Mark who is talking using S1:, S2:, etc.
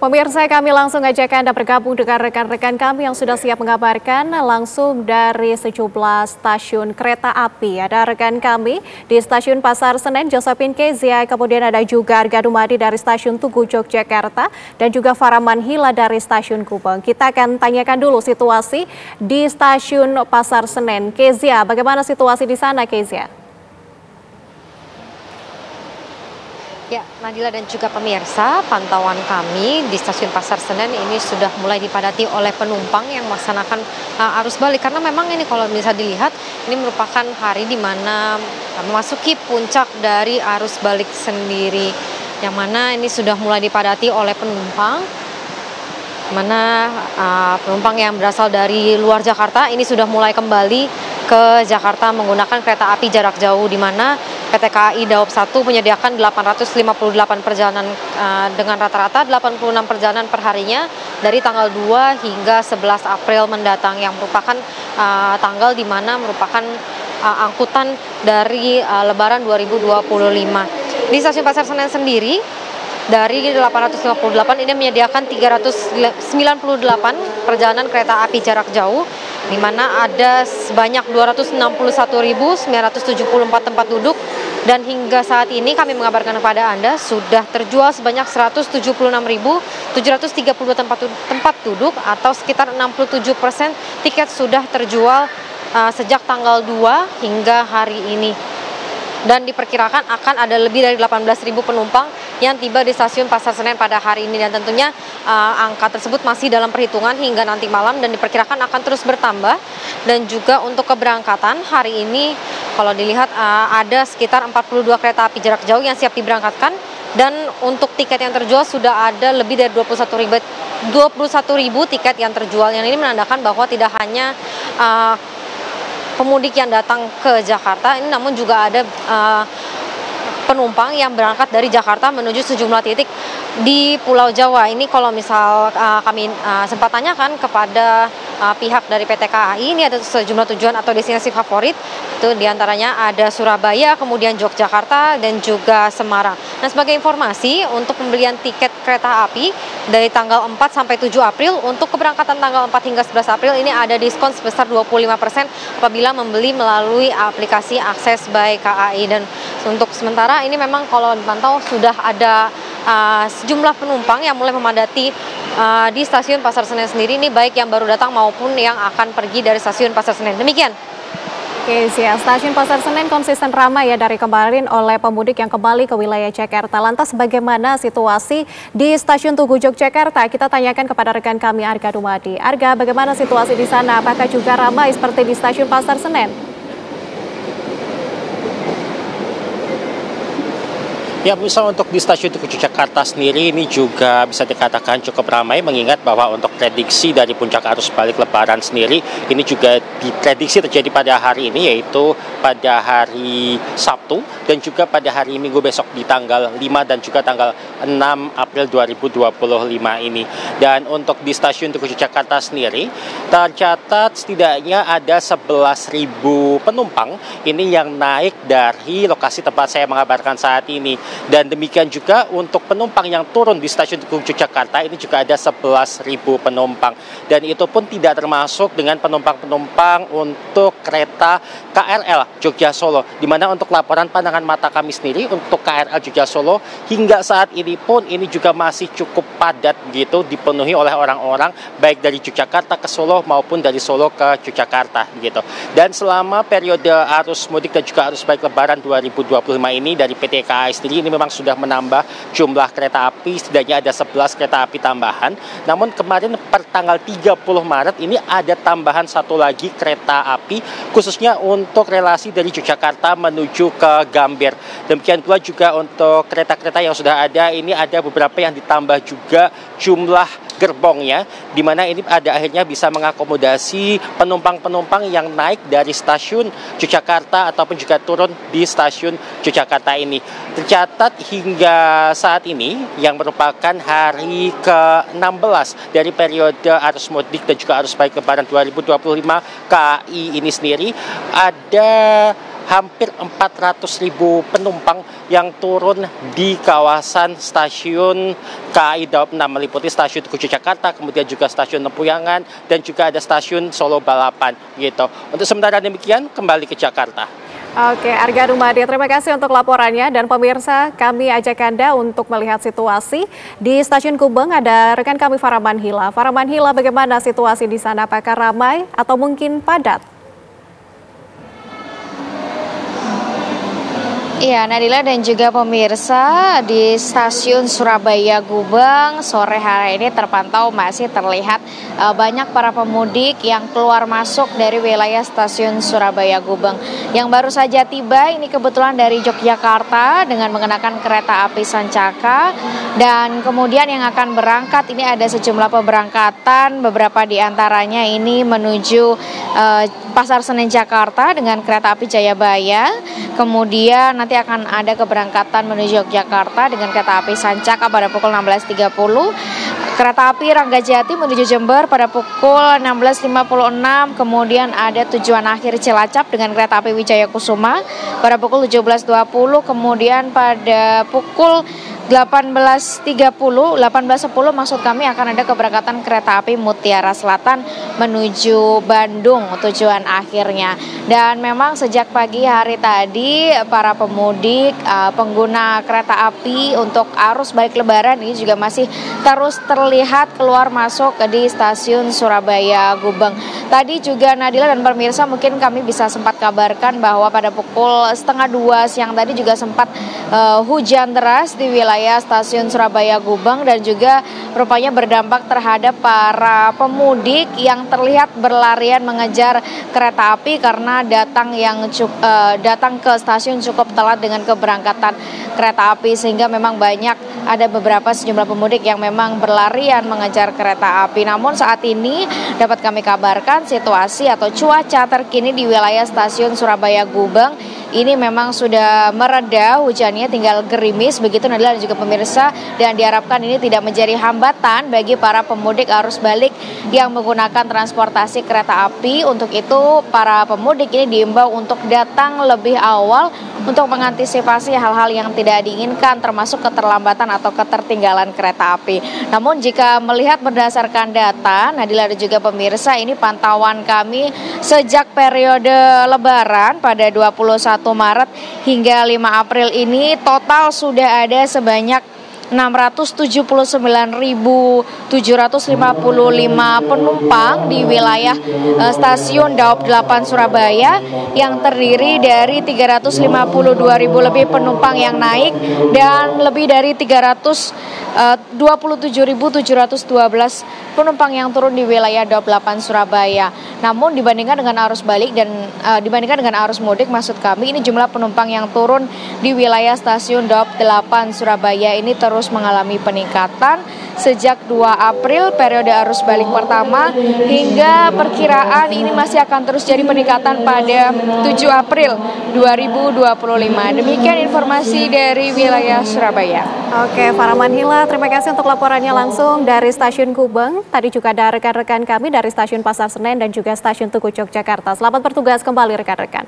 S1: Pemirsa, kami langsung ajak Anda bergabung dengan rekan-rekan kami yang sudah siap mengabarkan langsung dari sejumlah stasiun kereta api. Ada rekan kami di stasiun Pasar Senen, Josephine Kezia, kemudian ada juga Arga Dumadi dari stasiun Tugu Yogyakarta, dan juga Faraman Hila dari stasiun Gubeng. Kita akan tanyakan dulu situasi di stasiun Pasar Senen. Kezia, bagaimana situasi di sana, Kezia?
S2: Ya, Nadila dan juga pemirsa, pantauan kami di stasiun Pasar Senen ini sudah mulai dipadati oleh penumpang yang melaksanakan arus balik. Karena memang ini kalau bisa dilihat, ini merupakan hari di mana memasuki puncak dari arus balik sendiri. Yang mana ini sudah mulai dipadati oleh penumpang, mana penumpang yang berasal dari luar Jakarta ini sudah mulai kembali ke Jakarta menggunakan kereta api jarak jauh, di mana PT KAI Daop 1 menyediakan 858 perjalanan dengan rata-rata 86 perjalanan perharinya dari tanggal 2 hingga 11 April mendatang, yang merupakan tanggal di mana merupakan angkutan dari Lebaran 2025. Di stasiun Pasar Senen sendiri, dari 858 ini menyediakan 398 perjalanan kereta api jarak jauh, di mana ada sebanyak 261.974 tempat duduk, dan hingga saat ini kami mengabarkan kepada Anda sudah terjual sebanyak 176.732 tempat duduk, atau sekitar 67% tiket sudah terjual sejak tanggal 2 hingga hari ini. Dan diperkirakan akan ada lebih dari 18.000 penumpang yang tiba di stasiun Pasar Senen pada hari ini, dan tentunya angka tersebut masih dalam perhitungan hingga nanti malam dan diperkirakan akan terus bertambah. Dan juga untuk keberangkatan hari ini kalau dilihat ada sekitar 42 kereta api jarak jauh yang siap diberangkatkan, dan untuk tiket yang terjual sudah ada lebih dari 21.000 tiket yang terjual. Yang ini menandakan bahwa tidak hanya pemudik yang datang ke Jakarta ini, namun juga ada penumpang yang berangkat dari Jakarta menuju sejumlah titik di Pulau Jawa. Ini kalau misal kami sempat tanyakan kepada pihak dari PT KAI, ini ada sejumlah tujuan atau destinasi favorit. Itu diantaranya ada Surabaya, kemudian Yogyakarta, dan juga Semarang. Nah, sebagai informasi, untuk pembelian tiket kereta api dari tanggal 4 sampai 7 April, untuk keberangkatan tanggal 4 hingga 11 April ini ada diskon sebesar 25% apabila membeli melalui aplikasi Akses by KAI. Dan untuk sementara ini memang kalau dipantau sudah ada sejumlah penumpang yang mulai memadati di stasiun Pasar Senen sendiri, ini baik yang baru datang maupun yang akan pergi dari stasiun Pasar Senen. Demikian.
S1: Oke, siap. Stasiun Pasar Senen konsisten ramai ya dari kemarin oleh pemudik yang kembali ke wilayah Jakarta. Lantas bagaimana situasi di stasiun Tugu Yogyakarta? Kita tanyakan kepada rekan kami Arga Dumadi. Arga, bagaimana situasi di sana? Apakah juga ramai seperti di stasiun Pasar Senen?
S3: Ya, bisa untuk di stasiun Tugu Yogyakarta sendiri ini juga bisa dikatakan cukup ramai, mengingat bahwa untuk prediksi dari puncak arus balik Lebaran sendiri ini juga diprediksi terjadi pada hari ini, yaitu pada hari Sabtu dan juga pada hari Minggu besok di tanggal 5 dan juga tanggal 6 April 2025 ini. Dan untuk di stasiun Tugu Yogyakarta sendiri tercatat setidaknya ada 11.000 penumpang ini yang naik dari lokasi tempat saya mengabarkan saat ini. Dan demikian juga untuk penumpang yang turun di stasiun Tugu Yogyakarta ini juga ada 11.000 penumpang. Dan itu pun tidak termasuk dengan penumpang-penumpang untuk kereta KRL Jogja Solo. Di mana untuk laporan pandangan mata kami sendiri untuk KRL Jogja Solo hingga saat ini pun ini juga masih cukup padat gitu, dipenuhi oleh orang-orang baik dari Yogyakarta ke Solo maupun dari Solo ke Yogyakarta gitu. Dan selama periode arus mudik dan juga arus balik Lebaran 2025 ini dari PT KAI sendiri ini memang sudah menambah jumlah kereta api, setidaknya ada 11 kereta api tambahan. Namun kemarin per tanggal 30 Maret ini ada tambahan satu lagi kereta api khususnya untuk relasi dari Yogyakarta menuju ke Gambir. Demikian pula juga untuk kereta-kereta yang sudah ada, ini ada beberapa yang ditambah juga jumlah gerbongnya, di mana ini ada akhirnya bisa mengakomodasi penumpang-penumpang yang naik dari stasiun Yogyakarta ataupun juga turun di stasiun Yogyakarta ini. Tercatat hingga saat ini yang merupakan hari ke-16 dari periode arus mudik dan juga arus balik Lebaran 2025 KAI ini sendiri, ada hampir 400.000 penumpang yang turun di kawasan stasiun KAI Daob 6 meliputi stasiun Tugu Jakarta, kemudian juga stasiun Lempuyangan dan juga ada stasiun Solo Balapan gitu. Untuk sementara demikian kembali ke Jakarta.
S1: Oke, Arga Rumadi, terima kasih untuk laporannya. Dan pemirsa, kami ajak Anda untuk melihat situasi di Stasiun Gubeng. Ada rekan kami Faraman Hila. Faraman Hila, bagaimana situasi di sana? Apakah ramai atau mungkin padat?
S4: Iya, Nadila dan juga pemirsa, di Stasiun Surabaya Gubeng sore hari ini terpantau masih terlihat banyak para pemudik yang keluar masuk dari wilayah Stasiun Surabaya Gubeng. Yang baru saja tiba ini kebetulan dari Yogyakarta dengan mengenakan kereta api Sancaka, dan kemudian yang akan berangkat ini ada sejumlah pemberangkatan, beberapa di antaranya ini menuju Pasar Senen Jakarta dengan kereta api Jayabaya. Kemudian nanti akan ada keberangkatan menuju Yogyakarta dengan kereta api Sancaka pada pukul 16.30. Kereta api Ranggajati menuju Jember pada pukul 16.56. Kemudian ada tujuan akhir Cilacap dengan kereta api Wijaya Kusuma pada pukul 17.20. Kemudian pada pukul 18.10 maksud kami akan ada keberangkatan kereta api Mutiara Selatan menuju Bandung tujuan akhirnya. Dan memang sejak pagi hari tadi para pemudik pengguna kereta api untuk arus balik lebaran ini juga masih terus terlihat keluar masuk di Stasiun Surabaya Gubeng. Tadi juga Nadila dan pemirsa mungkin kami bisa sempat kabarkan bahwa pada pukul 1:30 siang tadi juga sempat hujan deras di wilayah Stasiun Surabaya Gubeng dan juga rupanya berdampak terhadap para pemudik yang terlihat berlarian mengejar kereta api karena datang ke stasiun cukup telat dengan keberangkatan kereta api, sehingga memang ada beberapa sejumlah pemudik yang memang berlarian mengejar kereta api. Namun saat ini dapat kami kabarkan situasi atau cuaca terkini di wilayah Stasiun Surabaya Gubeng ini memang sudah mereda, hujannya tinggal gerimis begitu Nadila dan juga pemirsa, dan diharapkan ini tidak menjadi hambatan bagi para pemudik arus balik yang menggunakan transportasi kereta api. Untuk itu para pemudik ini diimbau untuk datang lebih awal untuk mengantisipasi hal-hal yang tidak diinginkan termasuk keterlambatan atau ketertinggalan kereta api. Namun jika melihat berdasarkan data Nadila dan juga pemirsa, ini pantauan kami sejak periode Lebaran pada 21 Maret hingga 5 April ini total sudah ada sebanyak 679.755 penumpang di wilayah Stasiun Daob 8 Surabaya, yang terdiri dari 352.000 lebih penumpang yang naik dan lebih dari 327.712 penumpang yang turun di wilayah Daob 8 Surabaya. Namun dibandingkan dengan arus balik dan dibandingkan dengan arus mudik maksud kami, ini jumlah penumpang yang turun di wilayah Stasiun Daob 8 Surabaya ini terus mengalami peningkatan sejak 2 April periode arus balik pertama hingga perkiraan ini masih akan terus jadi peningkatan pada 7 April 2025. Demikian informasi dari wilayah Surabaya.
S1: Oke, Faraman Hila, terima kasih untuk laporannya langsung dari Stasiun Gubeng. Tadi juga ada rekan-rekan kami dari Stasiun Pasar Senen dan juga Stasiun Tugu Yogyakarta. Selamat bertugas kembali rekan-rekan.